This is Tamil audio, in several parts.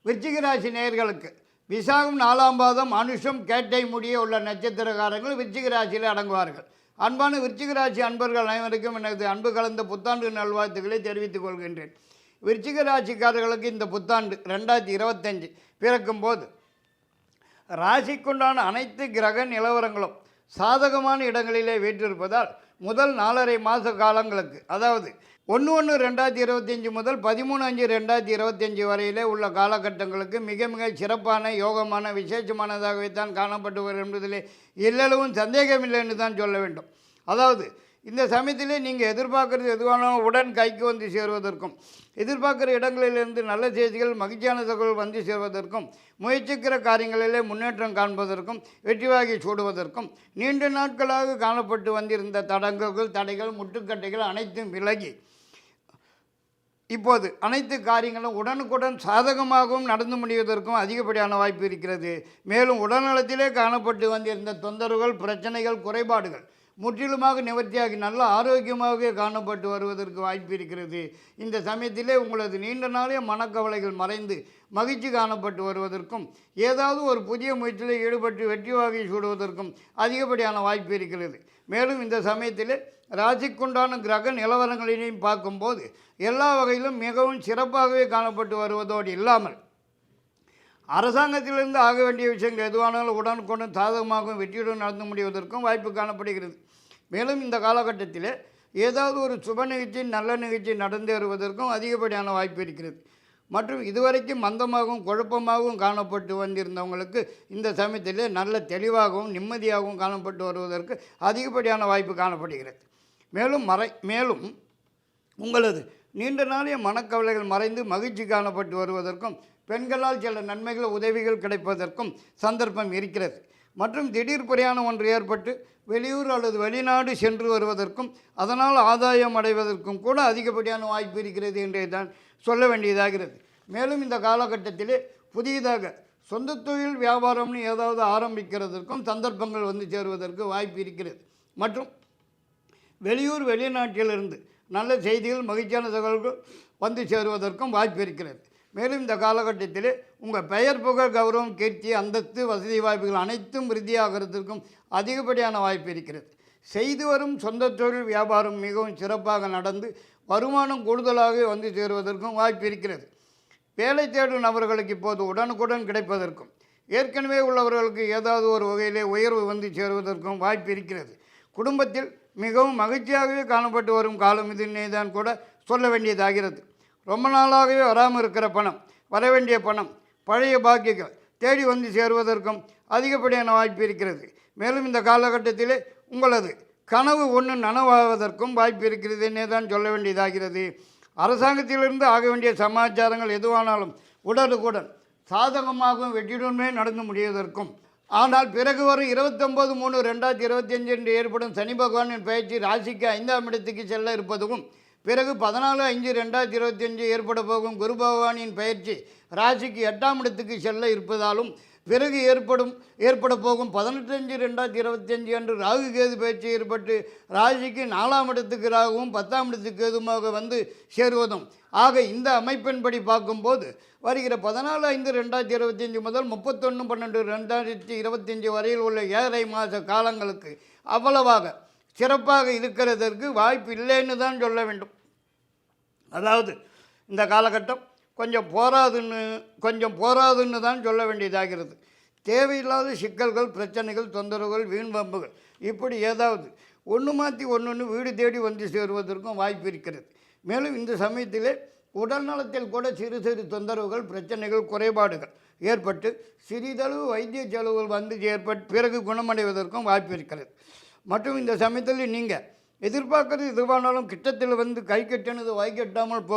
விருச்சிக ராசி நேயர்களுக்கு விசாகம் 4ஆம் பாதம் அனுஷம் கேட்டை முடிய உள்ள நட்சத்திரக்காரர்கள் விருச்சிக ராசியில் அடங்குவார்கள். அன்பான விருச்சிக ராசி அன்பர்கள் அனைவருக்கும் எனது அன்பு கலந்த புத்தாண்டு நல்வாழ்த்துக்களை தெரிவித்துக் கொள்கின்றேன். விருச்சிக ராசிக்காரர்களுக்கு இந்த புத்தாண்டு 2025 பிறக்கும் போது ராசிக்குண்டான அனைத்து கிரக நிலவரங்களும் சாதகமான இடங்களிலே வீற்றிருப்பதால் முதல் 4.5 மாத காலங்களுக்கு, அதாவது 1/1/2025 முதல் 13/5/2025 வரையிலே உள்ள காலகட்டங்களுக்கு மிக மிக சிறப்பான யோகமான விசேஷமானதாகவே தான் காணப்பட்டு வரும் என்பதிலே எல்லளவும் சந்தேகமில்லை என்று தான் சொல்ல வேண்டும். அதாவது இந்த சமயத்திலே நீங்கள் எதிர்பார்க்குறது எதுவானாலும் உடன் கைக்கு வந்து சேருவதற்கும், எதிர்பார்க்குற இடங்களிலிருந்து நல்ல செய்திகள் மகிழ்ச்சியான தகவல் வந்து சேர்வதற்கும், முயற்சிக்கிற காரியங்களிலே முன்னேற்றம் காண்பதற்கும், வெற்றிவாகி சூடுவதற்கும், நீண்ட நாட்களாக காணப்பட்டு வந்திருந்த தடங்கல்கள், தடைகள், முட்டுக்கட்டைகள் அனைத்தும் விலகி இப்போது அனைத்து காரியங்களும் உடனுக்குடன் சாதகமாகவும் நடந்து முடிவதற்கும் அதிகப்படியான வாய்ப்பு இருக்கிறது. மேலும் உடல்நலத்திலே காணப்பட்டு வந்திருந்த தொந்தரவுகள், பிரச்சனைகள், குறைபாடுகள் முற்றிலுமாக நிவர்த்தியாகி நல்ல ஆரோக்கியமாகவே காணப்பட்டு வருவதற்கு வாய்ப்பு இருக்கிறது. இந்த சமயத்திலே உங்களது நீண்ட நாளைய மனக்கவலைகள் மறைந்து மகிழ்ச்சி காணப்பட்டு வருவதற்கும், ஏதாவது ஒரு புதிய முயற்சியில் ஈடுபட்டு வெற்றி வாகை சூடுவதற்கும் அதிகப்படியான வாய்ப்பு இருக்கிறது. மேலும் இந்த சமயத்திலே ராசிக்குண்டான கிரக நிலவரங்களையும் பார்க்கும்போது எல்லா வகையிலும் மிகவும் சிறப்பாகவே காணப்பட்டு வருவதோடு இல்லாமல் அரசாங்கத்திலிருந்து ஆக வேண்டிய விஷயங்கள் எதுவானாலும் உடனுக்குடன் சாதகமாகவும் வெற்றியுடன் நடந்து முடிவதற்கும் வாய்ப்பு காணப்படுகிறது. மேலும் இந்த காலகட்டத்தில் ஏதாவது ஒரு சுப நிகழ்ச்சி, நல்ல நிகழ்ச்சி நடந்தேறுவதற்கும் அதிகப்படியான வாய்ப்பு இருக்கிறது. மற்றும் இதுவரைக்கும் மந்தமாகவும் குழப்பமாகவும் காணப்பட்டு வந்திருந்தவங்களுக்கு இந்த சமயத்தில் நல்ல தெளிவாகவும் நிம்மதியாகவும் காணப்பட்டு வருவதற்கு அதிகப்படியான வாய்ப்பு காணப்படுகிறது. மேலும் உங்களது நீண்ட நாளைய மனக்கவலைகள் மறைந்து மகிழ்ச்சி காணப்பட்டு வருவதற்கும், பெண்களால் சில நன்மைகள், உதவிகள் கிடைப்பதற்கும் சந்தர்ப்பம் இருக்கிறது. மற்றும் திடீர் பிரயாணம் ஒன்று ஏற்பட்டு வெளியூர் அல்லது வெளிநாடு சென்று வருவதற்கும், அதனால் ஆதாயம் அடைவதற்கும் கூட அதிகப்படியான வாய்ப்பு இருக்கிறது என்றே தான் சொல்ல வேண்டியதாகிறது. மேலும் இந்த காலகட்டத்திலே புதியதாக சொந்த தொழில் வியாபாரம்னு ஏதாவது ஆரம்பிக்கிறதற்கும் சந்தர்ப்பங்கள் வந்து சேருவதற்கு வாய்ப்பு இருக்கிறது. மற்றும் வெளியூர் வெளிநாட்டிலிருந்து நல்ல செய்திகள், மகிழ்ச்சியான தகவல்கள் வந்து சேருவதற்கும் வாய்ப்பு இருக்கிறது. மேலும் இந்த காலகட்டத்தில் உங்கள் பெயர், புகழ், கௌரவம், கீர்த்தி, அந்தஸ்து, வசதி வாய்ப்புகள் அனைத்தும் விருத்தியாகிறதுக்கும் அதிகப்படியான வாய்ப்பு இருக்கிறது. செய்து வரும் சொந்த தொழில் வியாபாரம் மிகவும் சிறப்பாக நடந்து வருமானம் கூடுதலாக வந்து சேருவதற்கும் வாய்ப்பு இருக்கிறது. வேலை தேடும் நபர்களுக்கு இப்போது உடனுக்குடன் கிடைப்பதற்கும், ஏற்கனவே உள்ளவர்களுக்கு ஏதாவது ஒரு வகையிலே உயர்வு வந்து சேருவதற்கும் வாய்ப்பு இருக்கிறது. குடும்பத்தில் மிகவும் மகிழ்ச்சியாகவே காணப்பட்டு வரும் காலம் இதுன்னே தான் கூட சொல்ல வேண்டியதாகிறது. ரொம்ப நாளாகவே வராமல் இருக்கிற பணம், வரவேண்டிய பணம், பழைய பாக்கியங்கள் தேடி வந்து சேருவதற்கும் அதிகப்படியான வாய்ப்பு இருக்கிறது. மேலும் இந்த காலகட்டத்திலே உங்களது கனவு ஒன்று நனவாவதற்கும் வாய்ப்பு இருக்கிறது என்னே தான் சொல்ல வேண்டியதாகிறது. அரசாங்கத்திலிருந்து ஆக வேண்டிய சமாச்சாரங்கள் எதுவானாலும் உடனுக்குடன் சாதகமாகவும் வெற்றியுடனே நடந்து முடிவதற்கும், ஆனால் பிறகு வரும் 29/3/2025 என்று ஏற்படும் சனி பகவானின் பயிற்சி ராசிக்கு 5ஆம் இடத்துக்கு செல்ல இருப்பதும், பிறகு 14/5/2025 ஏற்பட போகும் குரு பகவானின் பயிற்சி ராசிக்கு 8ஆம் இடத்துக்கு செல்ல இருப்பதாலும், பிறகு ஏற்பட போகும் 18/5/2025 அன்று ராகு கேது பயிற்சி ஏற்பட்டு ராசிக்கு 4ஆம் இடத்துக்கு ராகுவும் 10ஆம் இடத்துக்கு கேதுமாக வந்து சேருவதும் ஆக இந்த அமைப்பின்படி பார்க்கும்போது வருகிற 14/5/2025 முதல் 31/12/2025 வரையில் உள்ள 7.5 மாத காலங்களுக்கு அவ்வளவாக சிறப்பாக இருக்கிறதற்கு வாய்ப்பு இல்லைன்னு தான் சொல்ல வேண்டும். அதாவது இந்த காலகட்டம் கொஞ்சம் போராதுன்னு தான் சொல்ல வேண்டியதாகிறது. தேவையில்லாத சிக்கல்கள், பிரச்சனைகள், தொந்தரவுகள், வீண்வம்புகள் இப்படி ஏதாவது ஒன்று மாற்றி ஒன்று வீடு தேடி வந்து சேருவதற்கும் வாய்ப்பு இருக்கிறது. மேலும் இந்த சமயத்திலே உடல் நலத்தில் கூட சிறு சிறு தொந்தரவுகள், பிரச்சனைகள், குறைபாடுகள் ஏற்பட்டு சிறிதளவு வைத்திய செலவுகள் வந்து ஏற்பட்டு பிறகு குணமடைவதற்கும் வாய்ப்பு இருக்கிறது. மற்றும் இந்த சமயத்தில் நீங்கள் எதிர்பார்க்கறது எதுவானாலும் கிட்டத்தில் வந்து கை கட்டினது வாய் கட்டாமல்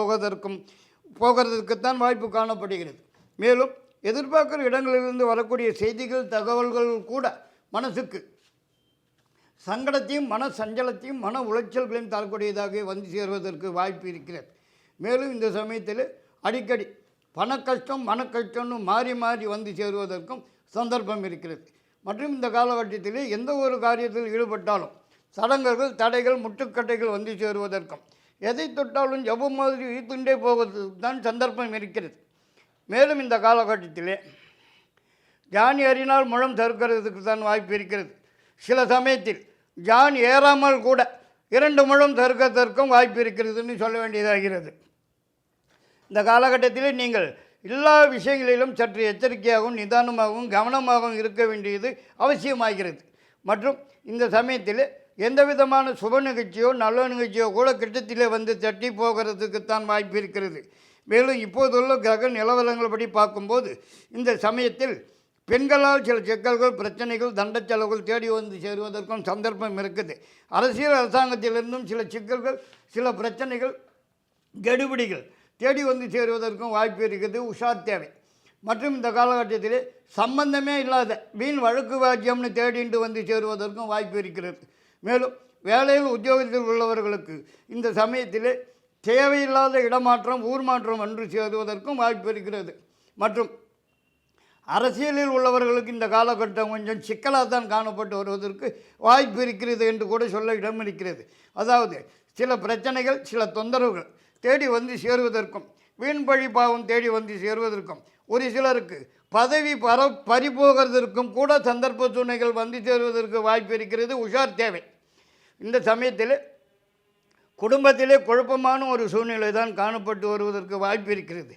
போகிறதுக்குத்தான் வாய்ப்பு காணப்படுகிறது. மேலும் எதிர்பார்க்குற இடங்களிலிருந்து வரக்கூடிய செய்திகள், தகவல்கள் கூட மனசுக்கு சங்கடத்தையும், மன சஞ்சலத்தையும், மன உளைச்சல்களையும் தரக்கூடியதாக வந்து சேருவதற்கு வாய்ப்பு இருக்கிறது. மேலும் இந்த சமயத்தில் அடிக்கடி பணக்கஷ்டம், மனக்கஷ்டம்னு மாறி மாறி வந்து சேருவதற்கும் சந்தர்ப்பம் இருக்கிறது. மற்றும் இந்த காலகட்டத்தில் எந்த ஒரு காரியத்தில் ஈடுபட்டாலும் சடங்குகள், தடைகள், முட்டுக்கட்டைகள் வந்து சேருவதற்கும், எதை தொட்டாலும் ஜபம் மாதிரி இழுத்துண்டே போவதற்கு தான் சந்தர்ப்பம் இருக்கிறது. மேலும் இந்த காலகட்டத்திலே ஜான் ஏறினால் முழம் தருக்கிறதுக்கு தான் வாய்ப்பு இருக்கிறது. சில சமயத்தில் ஜான் ஏறாமல் கூட 2 முழம் தருக்கத்திற்கும் வாய்ப்பு இருக்கிறதுன்னு சொல்ல வேண்டியதாகிறது. இந்த காலகட்டத்திலே நீங்கள் எல்லா விஷயங்களிலும் சற்று எச்சரிக்கையாகவும் நிதானமாகவும் கவனமாகவும் இருக்க வேண்டியது அவசியமாகிறது. மற்றும் இந்த சமயத்தில் எந்த விதமான சுப நிகழ்ச்சியோ நல்ல நிகழ்ச்சியோ கூட கிட்டத்திலே வந்து தட்டி போகிறதுக்குத்தான் வாய்ப்பு இருக்கிறது. மேலும் இப்போதுள்ள கிரக நிலவரங்கள் படி பார்க்கும்போது இந்த சமயத்தில் பெண்களால் சில சிக்கல்கள், பிரச்சனைகள், தண்ட செலவுகள் தேடி வந்து சேருவதற்கும் சந்தர்ப்பம் இருக்குது. அரசியல் அரசாங்கத்திலிருந்தும் சில சிக்கல்கள், சில பிரச்சனைகள், கெடுபிடிகள் தேடி வந்து சேருவதற்கும் வாய்ப்பு இருக்குது. உஷார் தேவை. மற்றும் இந்த காலகட்டத்தில் சம்பந்தமே இல்லாத வீண் வழக்கு வாக்கியம்னு தேடிட்டு வந்து சேருவதற்கும் வாய்ப்பு இருக்கிறது. மேலும் வேலையில் உத்தியோகத்தில் உள்ளவர்களுக்கு இந்த சமயத்தில் தேவையில்லாத இடமாற்றம், ஊர் மாற்றம் வந்து சேருவதற்கும் வாய்ப்பு இருக்கிறது. மற்றும் அரசியலில் உள்ளவர்களுக்கு இந்த காலகட்டம் கொஞ்சம் சிக்கலாக தான் காணப்பட்டு வருவதற்கு வாய்ப்பு இருக்கிறது என்று கூட சொல்ல இடம் இருக்கிறது. அதாவது சில பிரச்சனைகள், சில தொந்தரவுகள் தேடி வந்து சேருவதற்கும், வீண் பழி பாவம் தேடி வந்து சேருவதற்கும், ஒரு சிலருக்கு பதவி பறிபோகிறதற்கும் கூட சந்தர்ப்ப சூழ்நிலைகள் வந்து சேருவதற்கு வாய்ப்பு இருக்கிறது. உஷார் தேவை. இந்த சமயத்தில் குடும்பத்திலே குழப்பமான ஒரு சூழ்நிலை தான் காணப்பட்டு வருவதற்கு வாய்ப்பு இருக்கிறது.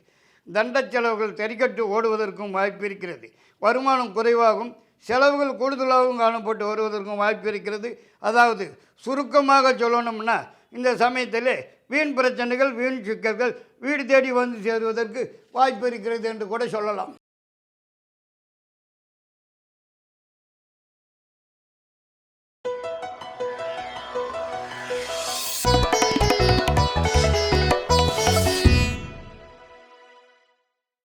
தண்ட செலவுகள் தெரிக்கட்டு ஓடுவதற்கும் வாய்ப்பு இருக்கிறது. வருமானம் குறைவாகவும் செலவுகள் கூடுதலாகவும் காணப்பட்டு வருவதற்கும் வாய்ப்பு இருக்கிறது. அதாவது சுருக்கமாக சொல்லணும்னா இந்த சமயத்தில் வீண் பிரச்சனைகள், வீண் சிக்கல்கள் வீடு தேடி வந்து சேருவதற்கு வாய்ப்பு இருக்கிறது என்று கூட சொல்லலாம்.